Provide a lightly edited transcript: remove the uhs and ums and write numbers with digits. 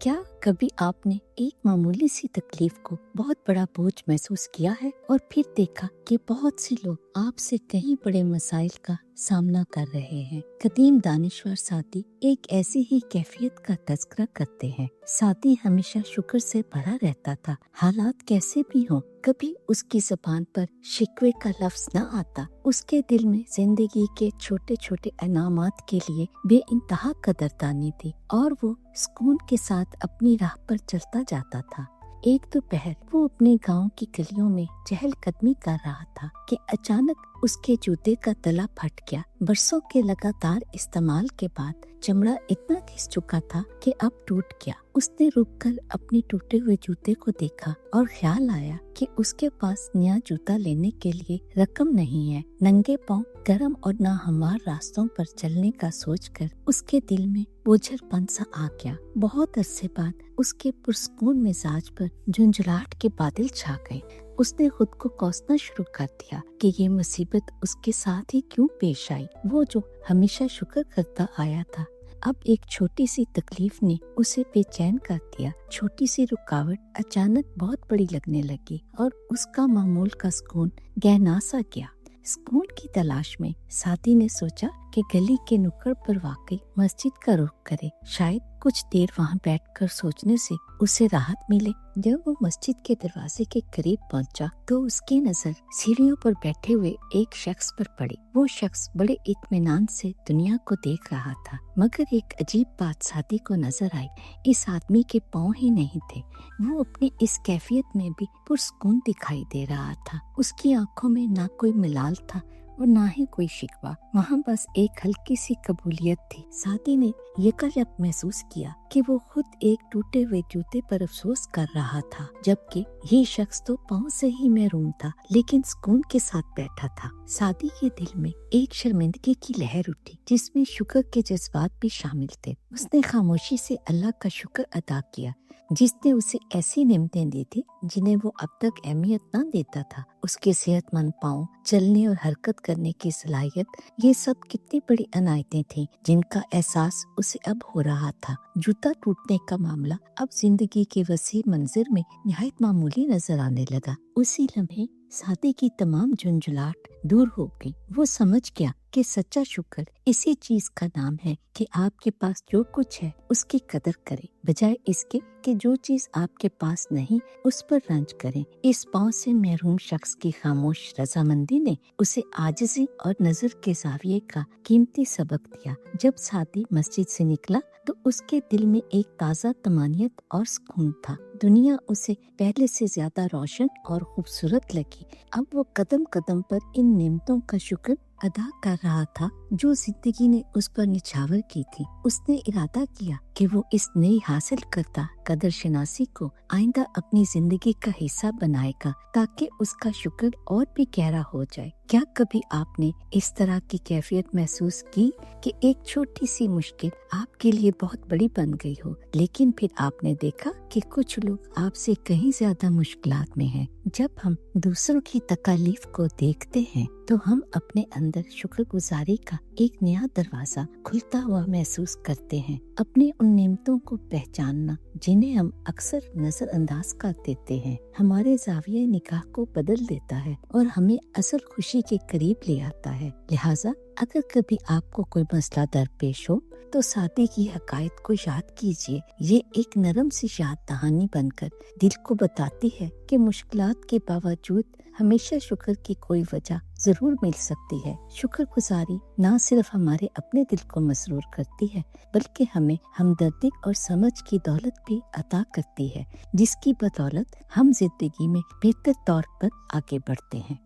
क्या कभी आपने एक मामूली सी तकलीफ को बहुत बड़ा बोझ महसूस किया है और फिर देखा कि बहुत से लोग आपसे कहीं बड़े मसाइल का सामना कर रहे हैं। कदीम दानिश्वर सादी एक ऐसी ही कैफियत का तज़किरा करते हैं। सादी हमेशा शुक्र से भरा रहता था। हालात कैसे भी हों, कभी उसकी ज़बान पर शिकवे का लफ्ज न आता। उसके दिल में जिंदगी के छोटे छोटे इनामात के लिए बेइंतहा कदरदानी थी और वो सुकून के साथ अपनी राह पर चलता जाता था। एक दोपहर वो अपने गांव की गलियों में चहलकदमी कर रहा था कि अचानक उसके जूते का तला फट गया। बरसों के लगातार इस्तेमाल के बाद चमड़ा इतना घिस चुका था कि अब टूट गया। उसने रुककर अपने टूटे हुए जूते को देखा और ख्याल आया कि उसके पास नया जूता लेने के लिए रकम नहीं है। नंगे पांव गर्म और नाहमवार रास्तों पर चलने का सोचकर उसके दिल में बोझलपन सा आ गया। बहुत अरसे बाद उसके पुरस्कून मिजाज पर झुंझलाहट के बादल छा गए। उसने खुद को कोसना शुरू कर दिया कि ये मुसीबत उसके साथ ही क्यों पेश आई। वो जो हमेशा शुक्र करता आया था, अब एक छोटी सी तकलीफ ने उसे बेचैन कर दिया। छोटी सी रुकावट अचानक बहुत बड़ी लगने लगी और उसका मामूल का सुकून गहना सा गया। सुकून की तलाश में सादी ने सोचा कि गली के नुक्कड़ पर वाकई मस्जिद का रुख करे। शायद कुछ देर वहां बैठकर सोचने से उसे राहत मिले। जब वो मस्जिद के दरवाजे के करीब पहुंचा तो उसकी नजर सीढ़ियों पर बैठे हुए एक शख्स पर पड़ी। वो शख्स बड़े इत्मीनान से दुनिया को देख रहा था, मगर एक अजीब बात सादी को नजर आई। इस आदमी के पाँव ही नहीं थे। वो अपनी इस कैफियत में भी पुरसुकून दिखाई दे रहा था। उसकी आंखों में ना कोई मलाल था और ना ही कोई शिकवा। वहाँ बस एक हल्की सी कबूलियत थी। सादी ने यकजक महसूस किया कि वो खुद एक टूटे हुए जूते पर अफसोस कर रहा था, जबकि ये शख्स तो पाँव से ही महरूम था लेकिन सुकून के साथ बैठा था। सादी के दिल में एक शर्मिंदगी की लहर उठी जिसमें शुक्र के जज्बात भी शामिल थे। उसने खामोशी से अल्लाह का शुक्र अदा किया जिसने उसे ऐसी नेमतें दी थी जिन्हें वो अब तक अहमियत न देता था। उसके सेहतमंद पाँव, चलने और हरकत करने की सलाहियत, ये सब कितनी बड़ी अनायतें थीं जिनका एहसास उसे अब हो रहा था। जूता टूटने का मामला अब जिंदगी के वसी मंजर में निहायत मामूली नजर आने लगा। उसी लम्हे सादी की तमाम झुंझलाहट दूर हो गई। वो समझ गया कि सच्चा शुक्र इसी चीज का नाम है कि आपके पास जो कुछ है उसकी कदर करें, बजाय इसके कि जो चीज आपके पास नहीं उस पर रंज करें। इस पाँव से महरूम शख्स की खामोश रजामंदी ने उसे आजिज़ी और नजर के जाविये का कीमती सबक दिया। जब सादी मस्जिद से निकला तो उसके दिल में एक ताज़ा तमानियत और सुकून था। दुनिया उसे पहले से ज्यादा रोशन और खूबसूरत लगी। अब वो कदम कदम पर इन नेमतों का शुक्र अदा कर रहा था जो जिंदगी ने उस पर निछावर की थी। उसने इरादा किया कि वो इस नई हासिल करता कदर शनासी को आइंदा अपनी जिंदगी का हिस्सा बनाएगा ताकि उसका शुक्र और भी गहरा हो जाए। क्या कभी आपने इस तरह की कैफियत महसूस की कि एक छोटी सी मुश्किल आपके लिए बहुत बड़ी बन गई हो, लेकिन फिर आपने देखा कि कुछ लोग आपसे कहीं ज्यादा मुश्किलात में हैं। जब हम दूसरों की तकलीफ को देखते हैं तो हम अपने अंदर शुक्रगुजारी का एक नया दरवाजा खुलता हुआ महसूस करते हैं। अपने उन नेमतों को पहचानना जिन्हें हम अक्सर नजरअंदाज कर देते हैं हमारे ज़ाविये निगाह को बदल देता है और हमें असल खुशी के करीब ले आता है। लिहाजा अगर कभी आपको कोई मसला दरपेश हो तो सादी की हकायत को याद कीजिए। ये एक नरम सी याद दहानी बनकर दिल को बताती है कि मुश्किलात के बावजूद हमेशा शुक्र की कोई वजह जरूर मिल सकती है। शुक्रगुजारी ना सिर्फ हमारे अपने दिल को मसरूर करती है बल्कि हमें हमदर्दी और समझ की दौलत भी अता करती है जिसकी बदौलत हम जिंदगी में बेहतर तौर पर आगे बढ़ते हैं।